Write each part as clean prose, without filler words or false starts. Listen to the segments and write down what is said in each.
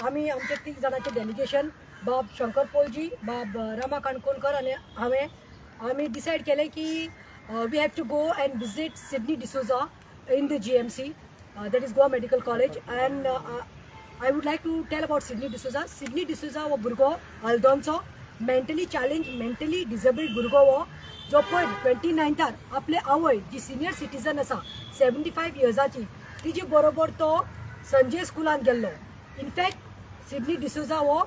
आम्ही आमचे 3 जणांचे डेलिगेशन बाब शंकर पोलजी, बाब रामा काणकोणकर आणि आम्ही डिसाईड केले की we have to go and visit Sydney D'Souza in the GMC, that is Goa Medical College, and I would like to tell about Sydney D'Souza. Sydney D'Souza वो भुरगो हल्दोनचो मेंटली चॅलेंज, मेंटली डिसेबल्ड भुरगो वो जो पळय 29थार आपले आवय जी सिनियर सिटीजन आसा 75 इयर्साची तिजे बरोबर तो संजय स्कुलान गेल्लो. इनफॅक्ट सिडनी डिसोजा वो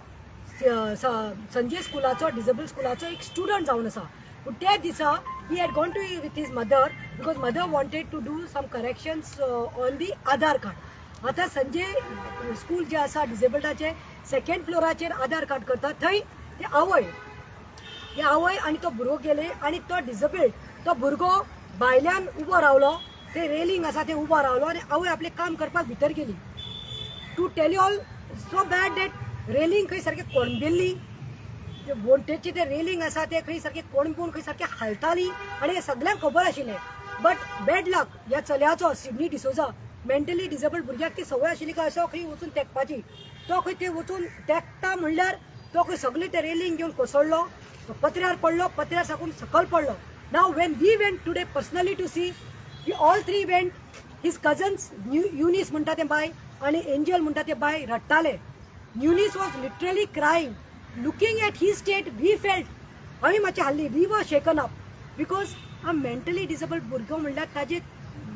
संजय स्कुलाचो डिसेबल्ड स्कुलाचो एक स्टुडंट जावन आसा. पूण त्या दिसा he had gone to with his mother because mother wanted to do some corrections on the Aadhaar card. आता संजय स्कूल जे आसा डिसेबल्डाचे सेकंड फ्लोराचेर आधार कार्ड करता थंय ते आवय आनी तो भुरगो गेले आनी तो डिसेबल्ड तो भुरगो भायल्यान उबो रावलो, ते रेलिंग आसा ते उबो रावलो आनी आवय आपले काम करपाक भितर गेली. To tell you all so bad that railing खंय सारके कोणबिल्ली, वोल्टेजचे ते रेलिंग आसा ते खंय सारखे कोणपून खंय सारखे हालताली आनी हे सगळ्यांक खबर आशिल्लें. बट बॅड लक ह्या चल्याचो सिडनी डिसोजा मेंटली डिसेबल्ड भुरग्याक ती संवय आशिल्ली काय असो खंय वचून तेंकपाची. तो खंय ते वचून तेंकता म्हणल्यार तो खंय सगळे ते रेलिंग घेवन कोसळ्ळो, पत्र्यार पडलो, पत्र्यार साकून सकयल पडलो. Now when we went today personally to see, we all 3 went. His cousins Eunice म्हणटा ते बाय आनी एंजल म्हणटा ते बाय रडटाले. Eunice was literally crying. Looking at his state, we felt, आम्ही मातशे हाल्ली, we were shaken up because हा मेंटली डिसेबल्ड भुरगो म्हणल्यार ताजे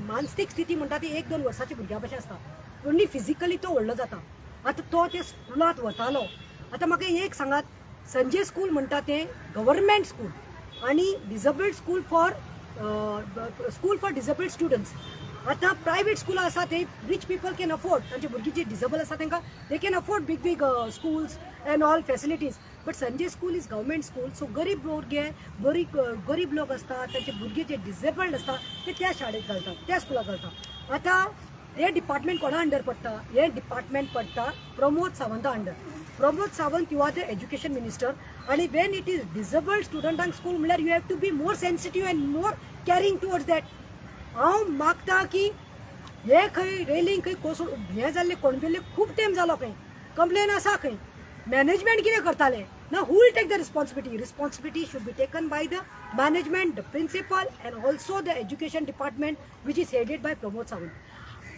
मानसीक स्थिती म्हणटा ती 1-2 वर्साच्या भुरग्या भशेन आसता. ओन्ली फिजिकली तो व्हडलो जाता. आता तो ते स्कुलांत वतालो. आता म्हाका एक सांगात, संजय स्कूल म्हणटा ते गव्हर्मेंट स्कूल आनी disabled school for disabled students. आता प्रायवेट स्कुलां आसा ते रिच पीपल कॅन अफोर्ड, तांचे भुरगीं जे डिसेबल आसा तांकां they can afford big schools and all facilities. But Sanjay school is government school, so गरीब भुरगे गरीब लोक असतात, तांचे भुरगे जे डिसेबल्ड असतात ते त्या शाळेत घालतात, त्या स्कुलाक घालतात. आता हे डिपार्टमेंट कोणा अंडर पडटा? हे डिपार्टमेंट पडटा प्रमोद सावंता under. Pramod Sawant you are the education minister आनी वेन इट इज डिसेबल्ड स्टुडंटांक स्कूल म्हणल्यार you have to be more sensitive and more caring towards that. हांव मागता की हे खंय रेलिंग खंय कोसळ हें जाल्लें कोणबिल्ले खूब टायम जालो, खंय कंप्लेन आसा, खंय मॅनेजमेंट कितें करताले ना. Who will take the responsibility should be taken by the management, the principal and also the education department which is headed by Pramod Sawant.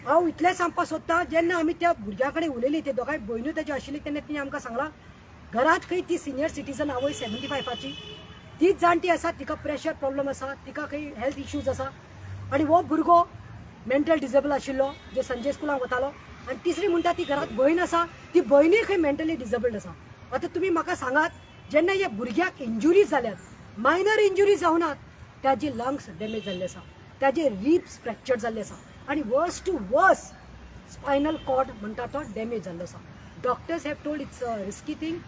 हांव इतलें सांगपाक सोदतां, जेन्ना आमी त्या भुरग्या कडेन उलयली, ते दोगांय भयण्यो ताज्यो आशिल्ली, तेन्ना तिणें आमकां सांगलां घरांत खंय ती सिनियर सिटीजन आवय 75ची तीच जाणटी आसा, तिका प्रेशर प्रॉब्लम आसा, तिका खंय हेल्थ इश्यूज आसा आनी हो भुरगो मेंटल डिसेबल आशिल्लो जे संजय स्कुलाक वतालो. आनी तिसरी म्हणटा ती घरांत भयण आसा, ती भयणूय खंय मेंटली डिसेबल्ड आसा. आतां तुमी म्हाका सांगात, जेन्ना ह्या भुरग्याक इंजुरीज जाल्यात, मायनर इंजुरीज जावनात, ताजे लंग्स डॅमेज जाल्ले आसा, ताजे रिब्स फ्रॅक्चर जाल्ले आसा आनी वर्स टू वर्स स्पायनल कॉर्ड म्हणटा तो डॅमेज जाल्लो आसा. Doctors have told it's a risky thing.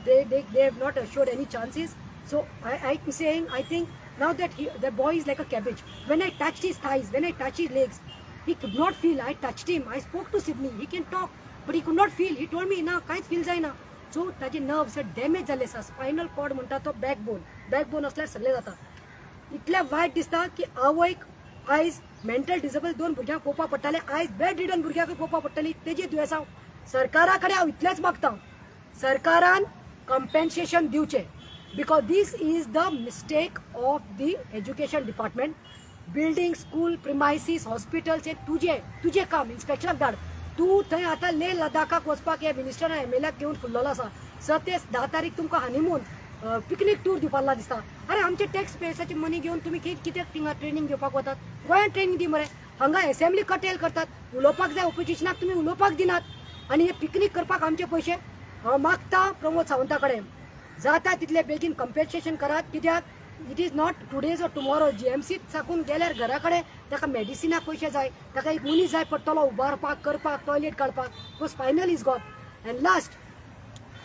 they have not assured any chances. So I'm saying, I think now that the boy is like a cabbage. When I touched his thighs, when I touched his legs, he could not feel. I touched him, I spoke to Sydney, he can talk, but he could not feel. He told me ना कांयच feel जायना. So ताजे nerves damage जाल्ले आसा. Spinal cord म्हणटा तो backbone असल्यार सगळें जाता. इतलें वायट दिसता की आवयक आयज मेंटल डिसेबल 2 भुरग्यांक पळोवपाक पडटाले, आयज बेड रिडन भुरग्यांक पळोवपाक पडटली. तेजी दुयेंसां सरकारा कडेन हांव इतलेंच मागतां, सरकारान कंपेन्सेशन दिवचें. Because this is the mistake of the education department. Building school premises, hospitals, तुझे काम इन्स्पेक्शनाक धाड. तूं थंय आतां लेह लडाखाक वचपाक हे मिनिस्टरान एमएलएक घेवन फुल्लोलो आसा. 10 तारीख तुमकां हनीमून पिकनीक टूर दिवपाक दिसता. अरे आमचे टॅक्स पेयर्साची मनी घेवन तुमी कित्याक थिंगा ट्रेनिंग दिवपाक वतात? गोंयांत ट्रेनिंग दी मरे. हांगा असेंब्ली कटेल करतात, उलोवपाक जाय ओपोजिशनाक तुमी उलोवपाक दिनात आनी हे पिकनीक करपाक आमचे पयशे. हांव मागता प्रमोद सावंता कडेन जाता तितले बेगीन कंपेन्सेशन करात. कित्याक it is not today's or tomorrow. जीएमसीत साकून गेल्यार घरा कडेन ताका मेडिसिनाक पयशे जाय, ताका एक मनीस जाय पडटलो उबारपाक, करपाक, टॉयलेट काडपाक. तो spinal is gone. And last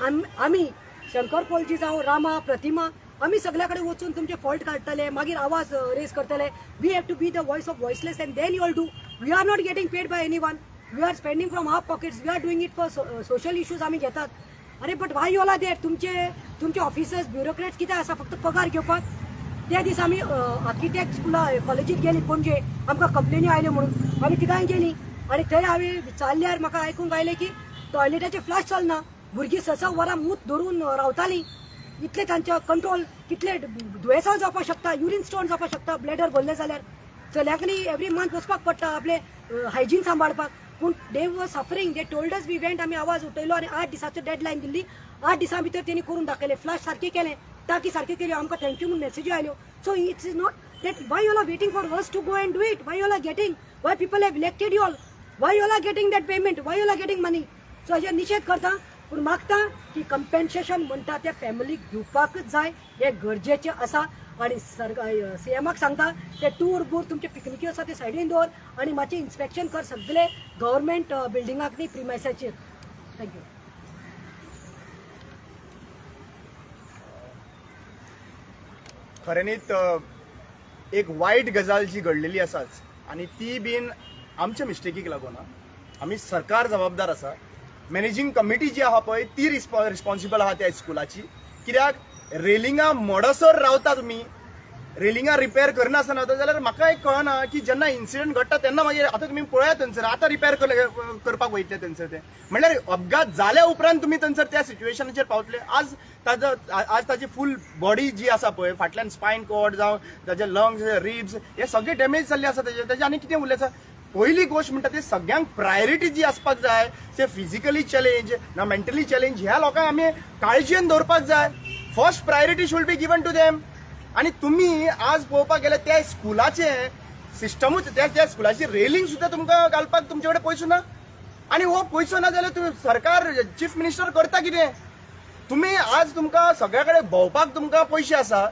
आमी शंकर पोलजी जावं रामा, प्रतिमा, आमी सगळ्या कडेन वचून तुमचे फॉल्ट काडटले, मागीर आवाज रेज करतले. We have to be the voice of voiceless and then you all do. We are not getting paid by anyone. We are spending from our pockets. We are doing it for social issues आमी घेतात. अरे but why all R देट? तुमचे officers bureaucrats कितें आसा फक्त पगार घेवपाक? त्या दीस आमी आर्किटेक्ट स्कुला कॉलेजीत गेली पणजे, आमकां कंप्लेनी आयल्यो म्हणून आमी तिगांय गेली आनी थंय हांवें विचारल्यार म्हाका आयकूंक आयलें की टॉयलेटाचे फ्लश चलना, भुरगीं स वरां मूत धरून रावतालीं, इतले तांचे कंट्रोल, कितले दुयेंसां जावपाक शकता, युरीन स्टोन जावपाक शकता, ब्लॅडर भरले जाल्यार चल्याक न्ही एवरी मंथ वचपाक पडटा आपले हायजीन सांबाळपाक. पूण they were suffering, they told us we went, आमी आवाज उठयलो आनी 8 दिसाची डेडलायन दिल्ली. 8 दिसां भितर तेणी करून दाखयलें, फ्लश सारकें केलें, टाकी सारक्यो केल्यो, आमकां थँक्यू म्हणून मेसेजी आयल्यो. So it's is not that why you are waiting for us to go and do it, why you are getting, why people have elected you all, why you are getting that payment, why you are getting money. So हाजेर निशेध करता. पूण मागता की compensation म्हणटा ते फॅमिलीक दिवपाकच जाय, हे गरजेचें आसा. आनी सीएमाक सांगता ते टूर बूर तुमचे पिकनिकी आसा ते सायडीन दवर आनी मातशें इन्स्पेक्शन कर सगळे गव्हर्मेंट बिल्डिंगाक न्ही प्रिमायसाचेर. थँक्यू. खऱ्यांनीच एक वायट गजाल जी घडलेली आसाच आनी ती बीन आमच्या मिस्टेकीक लागून. आमी सरकार जबाबदार आसा, मॅनेजिंग कमिटी जी आहा पळय ती रिस्पॉन्सिबल आहा त्या स्कुलाची. कित्याक रेलिंगा मोडसर रावता तुमी, रेलिंगा रिपेर करनासतना जाल्यार म्हाका एक कळना की जेन्ना इन्सिडंट घडटा तेन्ना मागीर आतां तुमी पळयात थंयसर आतां रिपेर करपाक वयतले थंयसर ते म्हणल्यार अपघात जाल्या उपरांत तुमी थंयसर त्या सिच्युएशनाचेर पावतले. आज ताजी फूल बॉडी जी आसा पळय, फाटल्यान स्पायन कॉर्ड जावं ताजे लंग्स, रिब्स हे सगळे डॅमेज जाल्ले आसा. ताजे आनी कितें उरलें आसा. पहिली गोष्ट म्हणटा ती सगळ्यांक प्रायोरिटी जी आसपाक जाय ते फिजिकली चॅलेंज ना मेंटली चॅलेंज ह्या लोकांक आमी काळजीन दवरपाक जाय. First priority should be given to them. आणि तुम्ही आज पळोवपाक गेल्यार त्या स्कुलाचे सिस्टमूच त्या स्कुलाची रेलिंग सुद्धा तुमकां घालपाक तुमचे कडेन पयसो ना. आणि हो पयसो ना जाल्यार तुम्ही सरकार चीफ मिनिस्टर करता कितें. तुम्ही आज तुमकां सगळ्या कडेन भोंवपाक तुमकां पयशे आसा,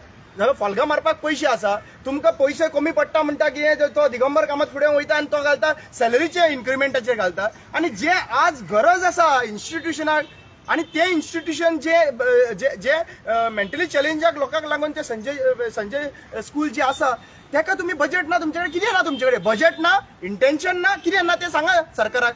फॉल्गां मारपाक पयशे आसा, तुमकां पयशे कमी पडटा म्हणटा की तो दिगंबर कामात फुडें वयता आनी तो घालता सॅलरीचे इन्क्रिमेंटाचेर घालता. आणि जे आज गरज आसा इन्स्टिट्युशनाक आणि ते इन्स्टिट्यूशन जे मेंटली चॅलेंजाक लोकांक लागून ते संजय स्कूल जे आसा ताका तुम्ही बजेट ना तुमचे कडेन. कितें ना तुमचे कडेन बजेट ना, इंटेन्शन ना, कितें ना ते सांगा सरकाराक.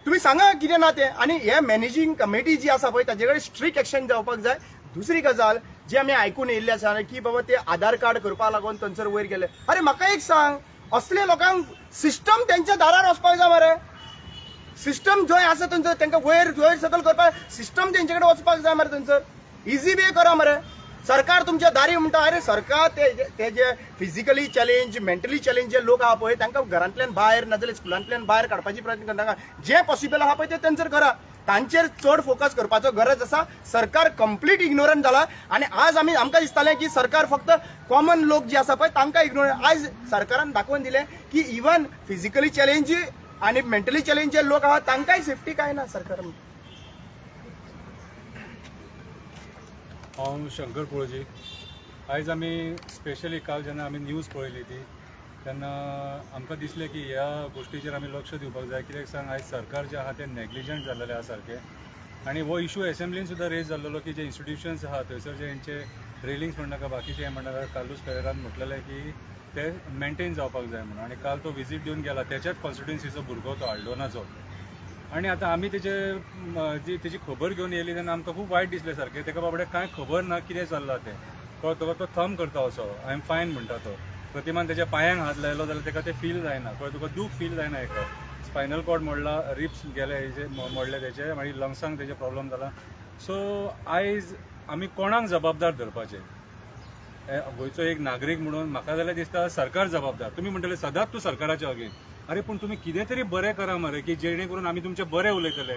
तुम्ही सांगा कितें ना ते. आणि हे मॅनेजिंग कमिटी जी आसा पळय ताजे कडेन स्ट्रिक्ट एक्शन जावपाक जाय. दुसरी गजाल जी आमी आयकून येयल्ली आसा की बाबा ते आधार कार्ड करपा लागून थंयसर वयर गेले. अरे म्हाका एक सांग, असले लोकांक सिस्टम तेंच्या दारार वचपाक जाय मरे. सिस्टम जंय आसा थंयसर तांकां वयर सकल करपाक सिस्टम तेंचे कडेन वचपाक जाय मरे. थंयसर इजी वे करा मरे. सरकार तुमच्या दारी म्हणटा. अरे सरकार ते जे फिजिकली चॅलेंज मेंटली चॅलेंज जे लोक आहा पळय तांकां घरांतल्यान भायर नाजाल्यार स्कुलांतल्यान भायर काडपाची प्रयत्न करनाका. जे पॉसिबल आहा पळय ते थंयसर करा. तांचेर चड फोकस करपाचो गरज आसा. सरकार कंप्लीट इग्नोरंट जाला. आणि आज आमकां दिसतालें की सरकार फक्त कॉमन लोक जे आसा पळय तांकां इग्नोर. आज सरकारान दाखोवन दिलें की इवन फिजिकली चॅलेंज आणि मेंटली चॅलेंज जे लोक आहात तांकांय सेफ्टी काय ना सरकार. हांव शंकर पळोवजी. आयज आमी स्पेशली काल जेन्ना आमी न्यूज पळयली ती तेन्ना आमकां दिसलें की ह्या गोश्टीचेर आमी लक्ष दिवपाक जाय. कित्याक सांग आयज सरकार जे आहा ते नॅग्लिजंट जाल्लेले आसा सारकें. आनी हो इशू एसेंब्लीन सुद्दां रेज जाल्लो की जे इन्स्टिट्यूशन्स आहा थंयसर जे हेंचे रेलिंग्स म्हणनाका बाकीचे हें म्हणनाका कार्लोस पेरेरान म्हटलेलें की ते मेंटेन जावपाक जाय म्हणून. आनी काल तो विजीट दिवन गेला त्याच्याच कॉन्स्टिट्युएन्सीचो भुरगो तो आल्डोनाचो. आनी आतां आमी तेजी खबर घेवन येयली तेन्ना आमकां खूब वायट दिसलें सारकें. ताका बाबडे कांय खबर ना कितें चल्लां तें. कळ्ळो तुका. तो थंब करता असो आय एम फायन म्हणटा तो. प्रतिमान तेज्या पांयांक हात लायलो जाल्यार ताका तें फील जायना. कळ्ळें तुका. दूख फील जायना हेका. स्पायनल कॉर्ड मोडला, रिब्स गेले हेजे मोडले तेजे, मागीर लंग्सांक तेजे प्रॉब्लम जाला. सो आयज आमी कोणाक जबाबदार धरपाचें. गोंयचो एक नागरीक म्हणून म्हाका जाल्यार दिसता सरकार जबाबदार. तुमी म्हणटले सदांच तूं सरकाराच्या अगेन्स्ट. अरे पूण तुमी कितें तरी बरें करा मरे की जेणे करून आमी तुमचे बरें उलयतले.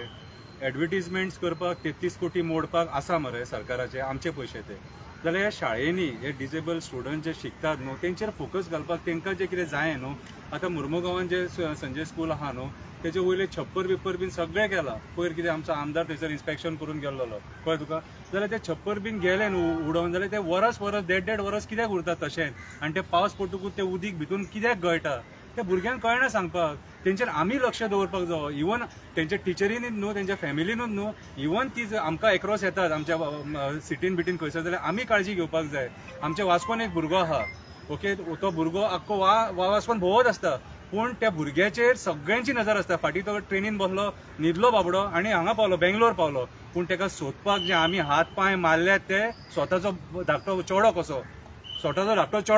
एडवर्टिजमेंट्स करपाक 33 कोटी मोडपाक आसा मरे सरकाराचे आमचे पयशे ते. जाल्यार ह्या शाळेंनी हे डिजेबल स्टुडंट जे शिकतात न्हू तेंचेर फोकस घालपाक तेंकां जे कितें जाय न्हू. आतां मुर्मुगांवान जे संजय स्कूल आहा न्हू तेजे वयले छप्पर बिप्पर बीन सगळें गेलां. पयर कितें आमचो आमदार थंयसर इन्स्पेक्शन करून गेल्लो कळ्ळें तुका. जाल्यार ते छप्पर बीन गेले न्हू उडोवन जाल्यार ते वरस देड वरस कित्याक उरता तशेंच. आनी ते पावस पडटकूच ते उदीक भितून कित्याक गळटा ते भुरग्यांक कळना सांगपाक. तेंचेर आमी लक्ष दवरपाक जाय. इवन तेंच्या टिचरीनीच न्हू तेंच्या फॅमिलीनूच न्हू इवन ती आमकां एक्रॉस येतात आमच्या सिटीन बिटीन खंयसर जाल्यार आमी काळजी घेवपाक जाय. आमच्या वास्कोन एक भुरगो आहा ओके. तो भुरगो आख्खो वास्कोन भोंवत आसता पूण त्या भुरग्याचेर सगळ्यांची नजर आसता. फाटीं तो ट्रेनीन बसलो न्हिदलो बाबडो आनी हांगा पावलो बेंगलोर पावलो. पूण ताका सोदपाक जे आमी हात पांय मारल्यात ते स्वताचो धाकटो चेडो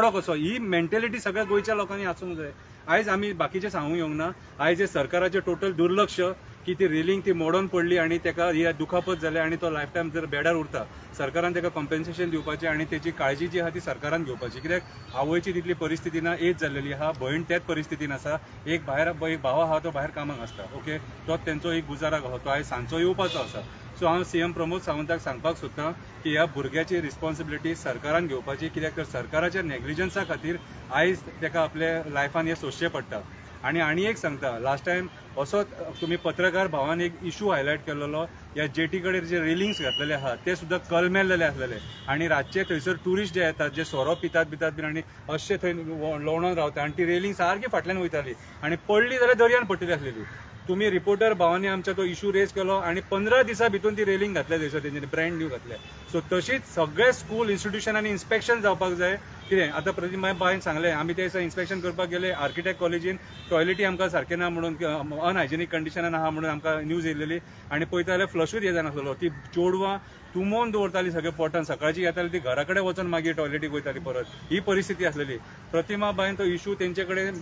कसो. ही मेंटेलिटी सगळ्या गोंयच्या लोकांनी आसूंक जाय. आयज आमी बाकीचे सांगूंक येवंक ना. आयज हे सरकाराचें टोटल दुर्लक्ष की ती रेलिंग ती मोडून पडली आणि ताका ही दुखापत जाली आणि तो लायफ टायम जर बेडार उरता सरकारान ताका कॉम्पेन्सेशन दिवपाचें आणि तेची काळजी जी आहा ती सरकारान घेवपाची कित्याक आवयची तितली परिस्थिती ना एज जाल्लेली आहा भयण त्याच परिस्थितीन आसा एक भाव आहा तो भायर कामाक आसता ओके तोच तेंचो एक गुजाराक आहा तो आयज सांजचो येवपाचो आसा सो हांव सीएम प्रमोद सावंताक सांगपाक सोदतां की ह्या भुरग्याची रिस्पॉन्सिबिलिटी सरकारान घेवपाची कित्याक तर सरकाराच्या नेग्लिजन्सा खातीर आयज ताका आपल्या लायफान हें सोंसचें पडटा आणि एक सांगता लास्ट टायम असो तुम्ही पत्रकार भावान एक इशू हायलायट केलेलो या जेटी कडेन जे रेलिंग्स घातलेले आहात ते सुद्दां कलमेल्लेले आसलेले आणि रातचे थंयसर टुरिस्ट जे येतात जे सोरो पितात बीन आणि अशें थंय लोवणोन रावता आणि ती रेलिंग सारकी फाटल्यान वयताली आणि पडली जाल्यार दर्यान पडटली आसलेली तुम्ही रिपोर्टर भावांनी आमच्या तो इशू रेज केलो आणि 15 दिसां भितून ती रेलिंग घातल्या थंयसर तेंच्यांनी ब्रँड न्यू घातल्या सो तशीच सगळे स्कूल इन्स्टिट्यूशनांनी इन्स्पेक्शन जावपाक जाय कितें आतां प्रतिमा बायन सांगलें आमी ते इन्स्पेक्शन करपाक गेले आर्किटेक्ट कॉलेजीन टॉयलेटी आमकां सारकें ना म्हणून अनहायजेनीक कंडिशनान आहा म्हणून आमकां न्यूज येयलेली आनी पळयता जाल्यार फ्लशूच येता नासलो ती चोडवां तुमोवन दवरताली सगळे पोटान सकाळची येताली ती घरा कडेन वचून मागीर टॉयलेटीक वयताली परत ही परिस्थिती आसलेली प्रतिमा बायन तो इशू तेंचे कडेन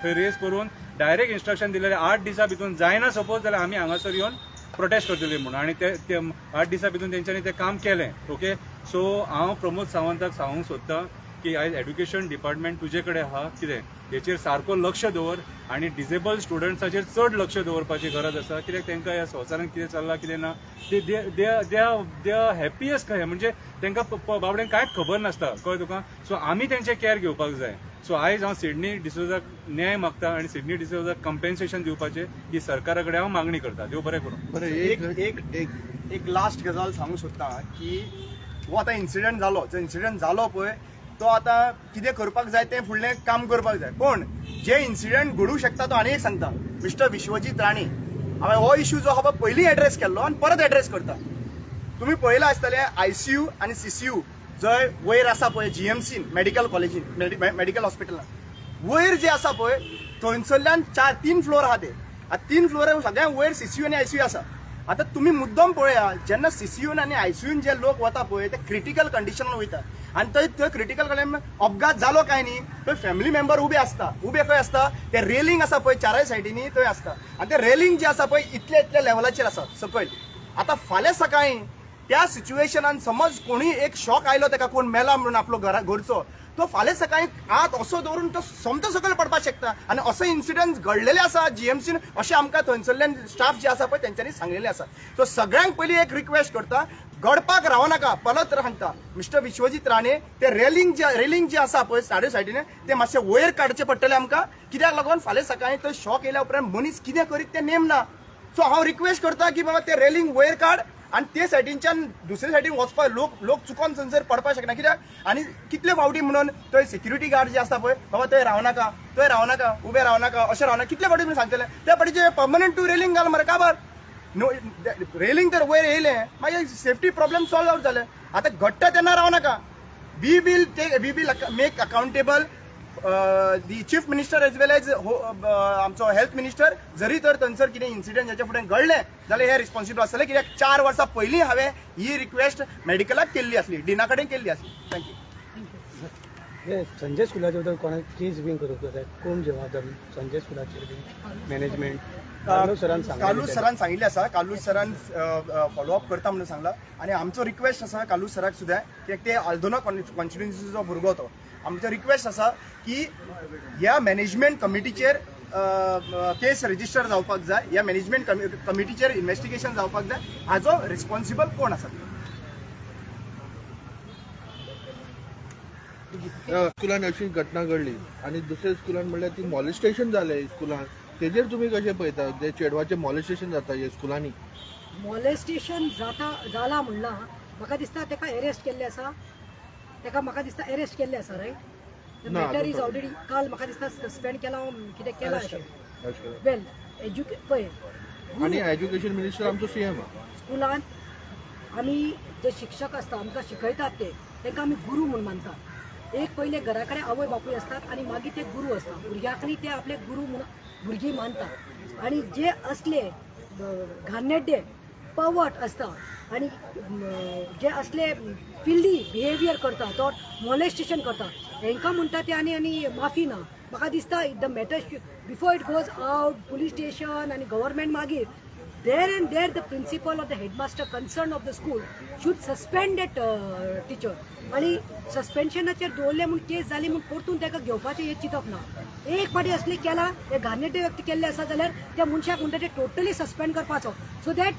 थंय रेज करून डायरेक्ट इन्स्ट्रक्शन दिलेले 8 दिसां भितून जायना सपोज जाल्यार आमी हांगासर येवन प्रोटेस्ट करतली म्हणून आणि ते 8 दिसां भितून तेंच्यांनी तें काम केलें ओके सो हांव प्रमोद सावंताक सांगूंक सोदतां की आयज एड्युकेशन डिपार्टमेंट तुजे कडेन आहा कितें हेचेर सारको लक्ष दवर आणि डिसेबल स्टुडंट्साचेर चड लक्ष दवरपाची गरज आसा कित्याक तांकां ह्या संवसारान कितें चल्लां कितें ना दे हॅपियस्ट काय म्हणजे तांकां बाबड्यांक कांयच खबर नासता कळ्ळें तुका सो आमी तेंचे कॅर घेवपाक जाय सो आयज हांव सिडनी डिसोजाक न्याय मागता आणि सिडनी डिसोजाक कम्पेन्सेशन दिवपाचें ही सरकारा कडेन हांव मागणी करता देव बरें करूं बरें एक लास्ट गजाल सांगूंक सोदतां की हो आतां इन्सिडंट जालो जो इन्सिडंट जालो पळय तो आतां कितें करपाक जाय तें फुडलें काम करपाक जाय पण जे इन्सिडंट घडूंक शकता तो आनी एक सांगता मिस्टर विश्वजीत राणे हांवें हो इश्यू जो आहा पयलीं एड्रेस केल्लो आनी परत एड्रेस करता तुमी पळयलां आसतलें आयसीयू आनी सीसीयू जंय वयर आसा पळय जीएमसीन मेडिकल कॉलेजीन मेडिकल हॉस्पिटलान वयर जे आसा पळय थंयसरल्यान 3 फ्लोर आहा ते 3 फ्लोर सगळ्यां वयर सीसीयू आनी आयसीयू आसा आता तुम्ही मुद्दम पळया जेन्ना सीसीयून आणि आयसीयून जे लोक वता पळय ते क्रिटिकल कंडिशनान वयता आणि थंय क्रिटिकल कंडिशन अपघात जालो काय न्ही थंय फॅमिली मेंबर उबे खंय आसता ते रेलिंग आसा पळय चारय सायडीनी थंय आसता आणि ते रेलिंग जे आसा पळय इतल्या लेवलाचेर आसा सकयल आता फाल्यां सकाळी त्या सिच्युएशनान समज कोणी एक शॉक आयलो ताका कोण मेला म्हणून आपलो घरचो तो फाल्यां सकाळी हात असो दवरून तो सोमतो सकयल पडपाक शकता आणि असो इन्सिडंट घडलेले आसा जीएमसीन अशें आमकां थंयसरल्यान स्टाफ जे आसा पळय तेंच्यांनी सांगलेले आसा सो सगळ्यांक पयलीं एक रिक्वेस्ट करता घडपाक रावनाका परत सांगता मिस्टर विश्वजीत राणे ते रेलिंग जे आसा पळय सायडीन ते मातशें वयर काडचें पडटलें आमकां कित्याक लागून फाल्यां सकाळी तो शॉक येयल्या उपरांत मनीस कितें करीत तें नेम ना सो हांव रिक्वेस्ट करता की बाबा ते रेलिंग वयर काड आणि ते सायडीनच्यान दुसरे सायडीन वचपाक लोक चुकोन थंयसर पडपाक शकना कित्याक आनी कितले फावटी म्हणून थंय सिक्युरिटी गार्ड जे आसता पळय बाबा थंय रावनाका उबे रावनाका अशें रावनाका कितले फावटी म्हणून सांगतले त्या फावटीचे परमनंट टू रेलिंग घाल मरे काबार नो रेलिंग तर वयर येयलें मागीर सेफ्टी प्रॉब्लेम सॉल्व आउट जाले आतां घडटा तेन्ना रावनाका we will make accountable the chief minister as well as आमचो हेल्थ मिनिस्टर जरी तर थंयसर कितें इन्सिडंट हेच्या फुडें घडलें जाल्यार हे रिस्पॉन्सिबल आसतले कित्याक 4 वर्सां पयलीं हांवें ही रिक्वेस्ट मेडिकलाक केल्ली आसली डिना कडेन केल्ली आसली थँक्यू संजय स्कुलाचे बद्दल कोणाक केस बीन करूंक जाय कोण जबाबदार संजय स्कुलाचेर बीन मॅनेजमेंट कालू सरान सांगिल्लें आसा कालू सरान फॉलोअप करता म्हणून सांगला आणि आमचो रिक्वेस्ट आसा कालू सराक सुद्दां कित्याक ते आल्दोना कॉन्स्टिट्युएन्सीचो भुरगो तो आमचो रिक्वेस्ट आसा की ह्या मॅनेजमेंट कमिटीचेर केस रजिस्टर जावपाक जाय ह्या मॅनेजमेंट कमिटीचेर इन्व्हेस्टिगेशन जावपाक जाय हाजो रिस्पॉन्सिबल कोण आसा स्कुलान अशी घटना घडली आणि दुसऱ्या स्कुलान म्हणल्यार ती मॉलेस्टेशन जालें स्कुलान तेजेर तुमी कशें पळयता जे चेडवाचें मॉलेस्टेशन जाता ह्या स्कुलांनी मॉलेस्टेशन जाला म्हणला म्हाका दिसता ताका अरेस्ट केल्ले आसा ताका म्हाका दिसता अरेस्ट केल्ले आसा रायट मॅटर इज ऑलरेडी काल म्हाका दिसता सस्पेंड केला कितें केला अशें वेल पळय आणि एज्युकेशन मिनिस्टर आमचो सीएम स्कुलान आमी जे शिक्षक आसता आमकां शिकयतात ते तांकां आमी गुरू म्हणून मानतात एक पयले घरा कडेन आवय बापूय आसतात आनी मागीर ते गुरू आसता भुरग्याकूय ते आपले गुरू म्हणून भुरगीं मानतात आणि जे असले घाणेरडे पवट आसता आणि जे असले फिल्डी बिहेवियर करता तो मॉलेस्टेशन करता हांकां म्हणटा ते आनी माफी ना म्हाका दिसता the matter before it goes out police station आनी गव्हर्मेंट मागीर there and there the principal or the headmaster concerned of the school should suspend that teacher. आणि सस्पेन्शनाचेर दवरले म्हूण केस जाली म्हूण परतून ताका घेवपाचें हें चिंतप ना. एक फावटी असली केला हे घाणेटे व्यक्ती केल्ले आसा जाल्यार त्या मनशाक म्हणटा ते टोटली सस्पेंड करपाचो. So that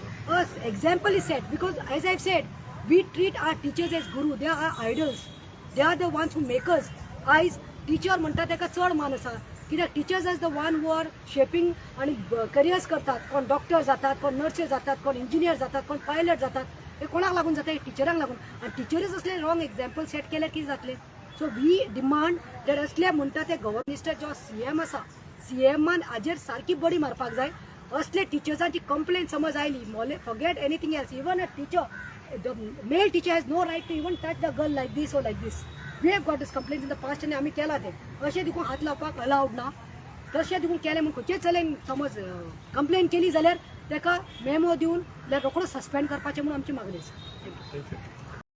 example is set because as I said we treat our teachers as guru. They are idols. They are the ones who makers. आयज टीचर म्हणटा ताका चड मान आसा कित्याक teachers as the one who are shaping आणि careers करतात. कोण डॉक्टर जातात, कोण नर्सेस जातात, कोण इंजिनियर जातात, कोण पायलट जातात. हे कोणाक लागून जाता? टिचरांक लागून. आणि टिचरीच असले रॉंग एक्झाम्पल सेट केल्यार कितें जातलें? सो वी डिमांड दॅट असले म्हणटा ते गव्हर्नमेंट मिनिस्टर जो सीएम आसा सीएमान हाजेर सारकी बडी मारपाक जाय. असले टिचर्सांची कंप्लेंट समज आयली, forget anything else, even a teacher, the male teacher has no right to even touch the girl like this or like this. We have got this complaint in the past आनी आमी केला ते. अशें देखून हात लावपाक अलावड ना. तशें देखून केलें म्हूण खंयचेच चलेन समज कंप्लेंट केली जाल्यार ताका मेमो दिवन रोखडो सस्पेंड करपाचें म्हूण आमची मागणी आसा. थँक्यू.